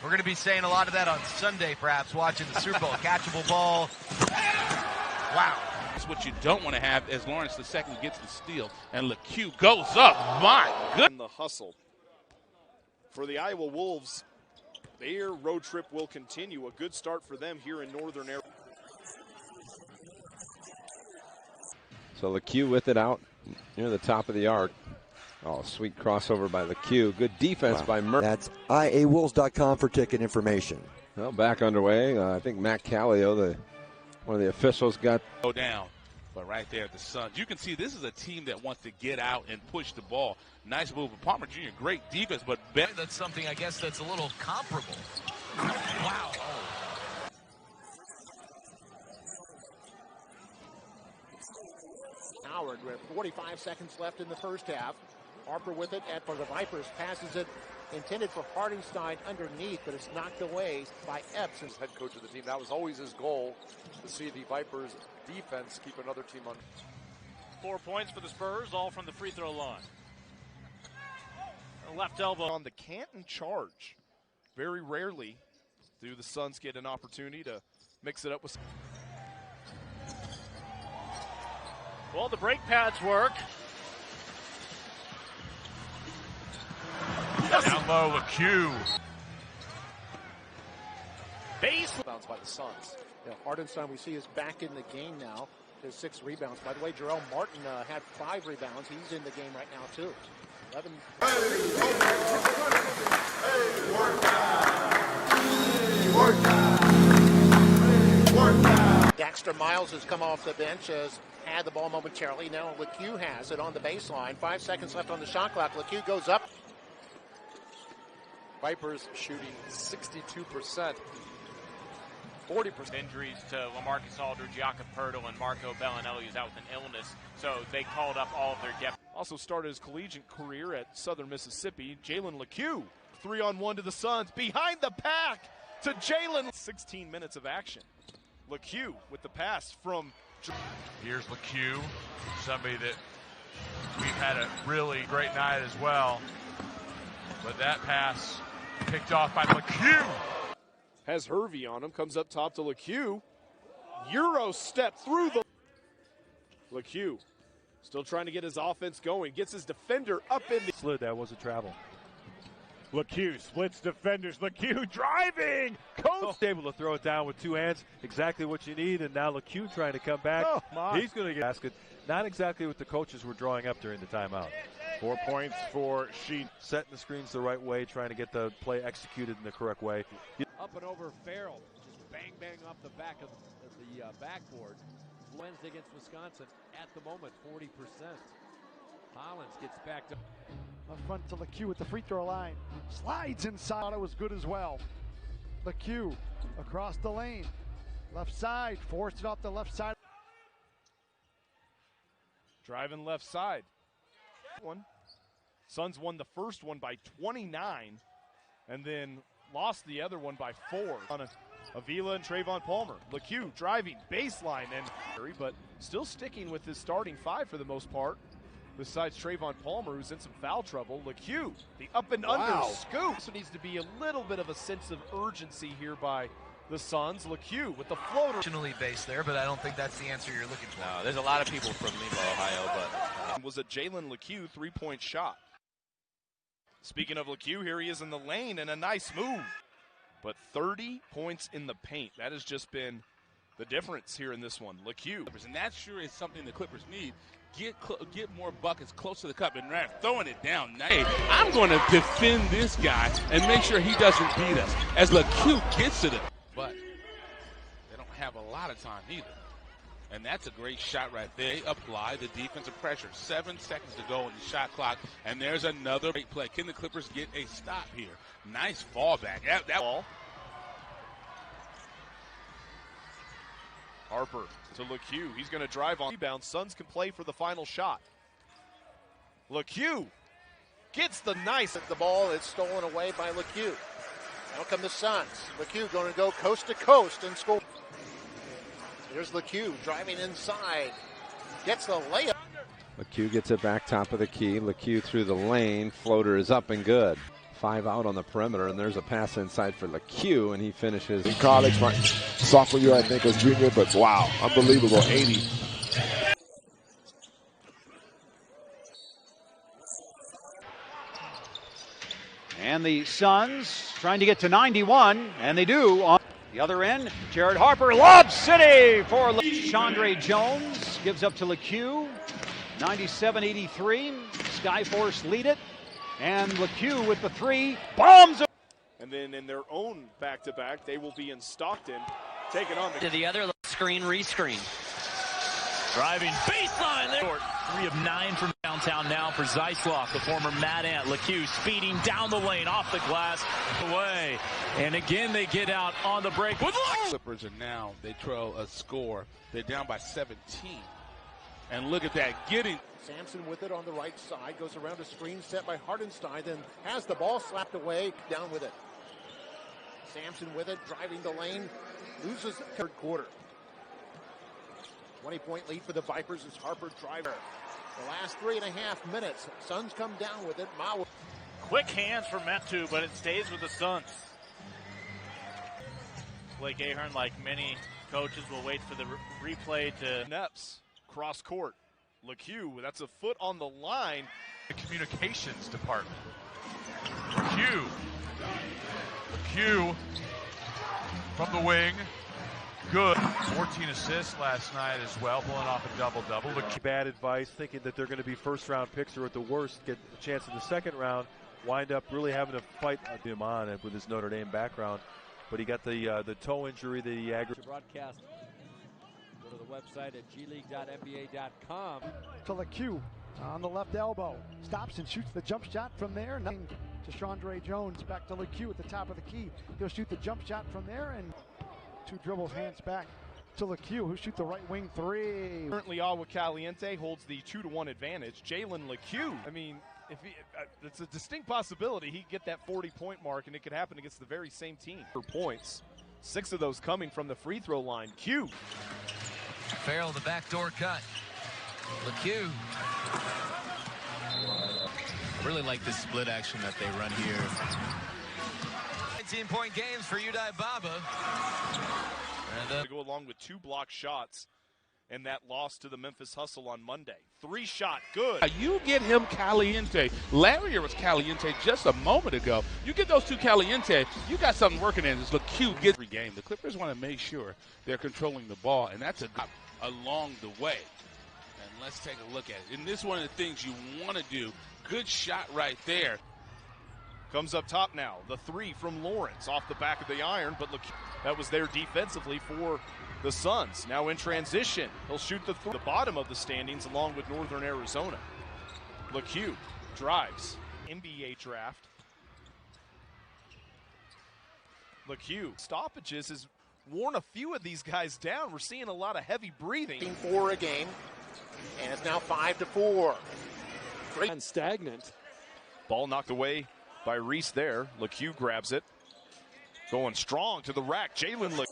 We're going to be saying a lot of that on Sunday, perhaps, watching the Super Bowl. Catchable ball. Wow. That's what you don't want to have as Lawrence II gets the steal. And Lecque goes up. My goodness. The hustle. For the Iowa Wolves, their road trip will continue. A good start for them here in Northern Arizona. So Lecque with it out near the top of the arc. Oh, sweet crossover by Lecque. Good defense by Murray. That's iawolves.com for ticket information. Well, back underway. I think Matt Callio, one of the officials, got go down. But right there, the Suns. You can see this is a team that wants to get out and push the ball. Nice move of Palmer Jr. Great defense, but that's something I guess that's a little comparable. Wow. Howard with 45 seconds left in the first half. Harper with it for the Vipers, passes it, intended for Hartenstein underneath, but it's knocked away by Epps. As head coach of the team, that was always his goal, to see the Vipers defense keep another team on. 4 points for the Spurs, all from the free throw line. Left elbow on the Canton charge. Very rarely do the Suns get an opportunity to mix it up with. Well, the brake pads work. Down low, Lecque. Base bounce by the Suns. Yeah, Hartenstein, we see, is back in the game now. There's 6 rebounds. By the way, Jarrell Martin had 5 rebounds. He's in the game right now, too. 11. Daxter Miles has come off the bench, has had the ball momentarily. Now Lecque has it on the baseline. 5 seconds left on the shot clock. Lecque goes up. Vipers shooting 62%. 40%. Injuries to LaMarcus Aldridge, Jakob Poeltl, and Marco Bellinelli is out with an illness, so they called up all of their depth. Also started his collegiate career at Southern Mississippi. Jalen Lecque, 3-on-1 to the Suns, behind the pack to Jalen. 16 minutes of action. Lecque with the pass from. Here's Lecque, somebody that we've had a really great night as well. But that pass picked off by Lecque. Has Hervey on him, comes up top to Lecque. Euro step through the. Lecque still trying to get his offense going, gets his defender up in the. Slid, that was a travel. Lecque splits defenders. Lecque driving. Coach able to throw it down with 2 hands. Exactly what you need. And now Lecque trying to come back. Oh, my. He's going to get basket. Not exactly what the coaches were drawing up during the timeout. 4 points for Sheet. Setting the screens the right way, trying to get the play executed in the correct way. Up and over Farrell. Just bang, bang off the back of the backboard. Wednesday against Wisconsin at the moment, 40%. Hollins gets back up. Up front to Lecque at the free throw line. Slides inside. It was good as well. Lecque across the lane. Left side. Forced it off the left side. Driving left side. Suns won the first one by 29 and then lost the other one by 4 on Avila and Trayvon Palmer. Lecque driving baseline, but still sticking with his starting 5 for the most part. Besides Trayvon Palmer, who's in some foul trouble. Lecque, the up and under scoop. So needs to be a little bit of a sense of urgency here by the Suns. Lecque with the floater. Originally based there, but I don't think that's the answer you're looking for. No, there's a lot of people from Lima, Ohio, but was a Jalen Lecque 3-point shot. Speaking of Lecque, here he is in the lane and a nice move. But 30 points in the paint. That has just been the difference here in this one. Lecque. And that sure is something the Clippers need. Get more buckets close to the cup and throwing it down. Hey, I'm going to defend this guy and make sure he doesn't beat us as Lecque gets to them. But they don't have a lot of time either. And that's a great shot right there. They apply the defensive pressure. 7 seconds to go in the shot clock, and there's another great play. Can the Clippers get a stop here? Nice fallback. That ball. Harper to Lecque. He's going to drive on rebound. Suns can play for the final shot. Lecque gets the nice. The ball is stolen away by Lecque. Now come the Suns. Lecque going to go coast to coast and score. Here's Lecque driving inside. Gets the layup. Lecque gets it back top of the key. Lecque through the lane. Floater is up and good. 5 out on the perimeter, and there's a pass inside for Lecque, and he finishes. In college, my sophomore year, I think, as junior, but wow, unbelievable, 80. And the Suns trying to get to 91, and they do. On the other end, Jared Harper, Lob City for Chandre Jones. Gives up to Lecque, 97-83. Skyforce lead it, and Lecque with the three, bombs. And then in their own back-to-back, they will be in Stockton, taking on the other screen, rescreen. Driving baseline there. 3 of 9 from downtown now for Zeisloff, the former Mad Ant. Lecque speeding down the lane, off the glass, away. And again, they get out on the break. With Clippers are now, they trail a score. They're down by 17. And look at that, getting. Sampson with it on the right side, goes around a screen set by Hartenstein, then has the ball slapped away, down with it. Sampson with it, driving the lane, loses third quarter. 20-point lead for the Vipers as Harper driver. The last 3.5 minutes, Suns come down with it. Quick hands for Metu, but it stays with the Suns. Blake Ahern, like many coaches, will wait for the replay to... Neps, cross court. Lecque, that's a foot on the line. The communications department. Lecque from the wing. Good. 14 assists last night as well, pulling off a double-double. Bad advice, thinking that they're going to be first-round picks, or at the worst, get a chance in the second round, wind up really having to fight him on it with his Notre Dame background. But he got the toe injury that he aggravated. Broadcast. Go to the website at gleague.nba.com. To Lecque on the left elbow. Stops and shoots the jump shot from there. Nothing to Chandre Jones. Back to Lecque at the top of the key. He'll shoot the jump shot from there, and 2 dribbles, hands back to Lecque, who shoots the right wing three. Currently, Agua Caliente holds the 2-1 advantage. Jalen Lecque, I mean, if it's a distinct possibility he could get that 40-point mark, and it could happen against the very same team. For points, 6 of those coming from the free throw line. Q. Farrell, the backdoor cut. Lecque. I really like this split action that they run here. 19-point games for Udai Baba. To go along with 2 block shots and that loss to the Memphis Hustle on Monday. 3-shot, good. You get him caliente. Larrier was caliente just a moment ago. You get those 2 caliente, you got something working in. It's Lecque gets every game. The Clippers want to make sure they're controlling the ball, and that's along the way. And let's take a look at it. And this is one of the things you want to do. Good shot right there. Comes up top now. The 3 from Lawrence off the back of the iron, but look, that was there defensively for the Suns. Now in transition, he'll shoot the bottom of the standings along with Northern Arizona. Lecque drives. NBA draft. Lecque stoppages has worn a few of these guys down. We're seeing a lot of heavy breathing. 4 a game, and it's now 5-4. Great and stagnant. Ball knocked away by Reese there. Lecque grabs it. Going strong to the rack. Jalen Lecque.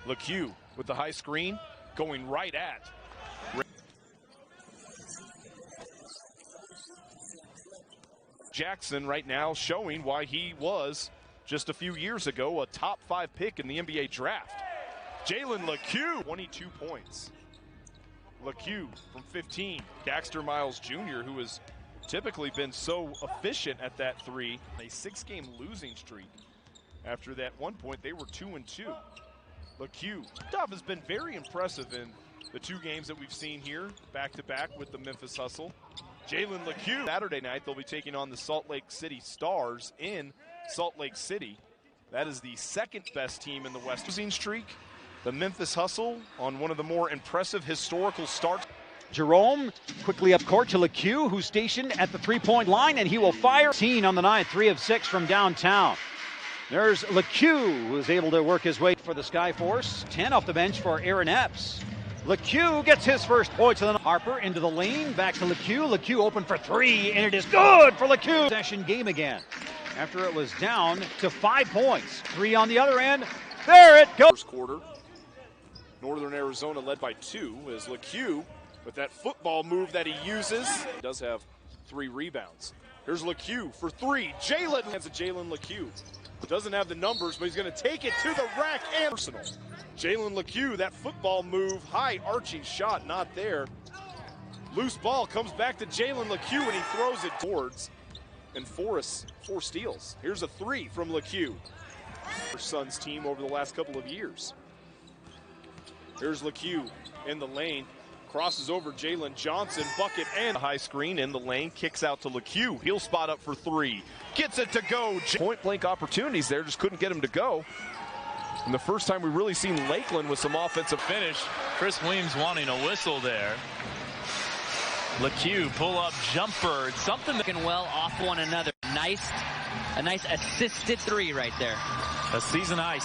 Lecque with the high screen, going right at. Jackson right now showing why he was just a few years ago a top 5 pick in the NBA draft. Jalen Lecque, 22 points. Lecque from 15. Daxter Miles Jr., who has typically been so efficient at that 3. A 6-game losing streak. After that 1 point, they were 2-2. Lecque has been very impressive in the 2 games that we've seen here, back-to-back with the Memphis Hustle. Jalen Lecque. Saturday night, they'll be taking on the Salt Lake City Stars in Salt Lake City. That is the 2nd best team in the West. Losing streak. The Memphis Hustle on one of the more impressive historical starts. Jerome quickly up court to Lecque, who's stationed at the 3-point line, and he will fire. 10 on the night, 3 of 6 from downtown. There's Lecque, who is able to work his way for the Skyforce. 10 off the bench for Aaron Epps. Lecque gets his first points. Harper into the lane, back to Lecque. Lecque open for 3, and it is good for Lecque. Possession game again. after it was down to 5 points. 3 on the other end. There it goes. First quarter. Northern Arizona led by 2 as Lecque, with that football move that he uses, does have 3 rebounds. Here's Lecque for 3. Jalen Lecque doesn't have the numbers, but he's going to take it to the rack and personal. Jalen Lecque, that football move, high arching shot, not there. Loose ball comes back to Jalen Lecque and he throws it towards. And 4 steals. Here's a 3 from Lecque. Our Suns team over the last couple of years. Here's Lecque in the lane. Crosses over Jalen Johnson, bucket and high screen in the lane, kicks out to Lecque. He'll spot up for 3. Gets it to go. Point blank opportunities there, just couldn't get him to go. And the first time we've really seen Lakeland with some offensive finish. Chris Weems wanting a whistle there. Lecque pull up jumper. It's something that can well off one another. A nice assisted 3 right there. A season high.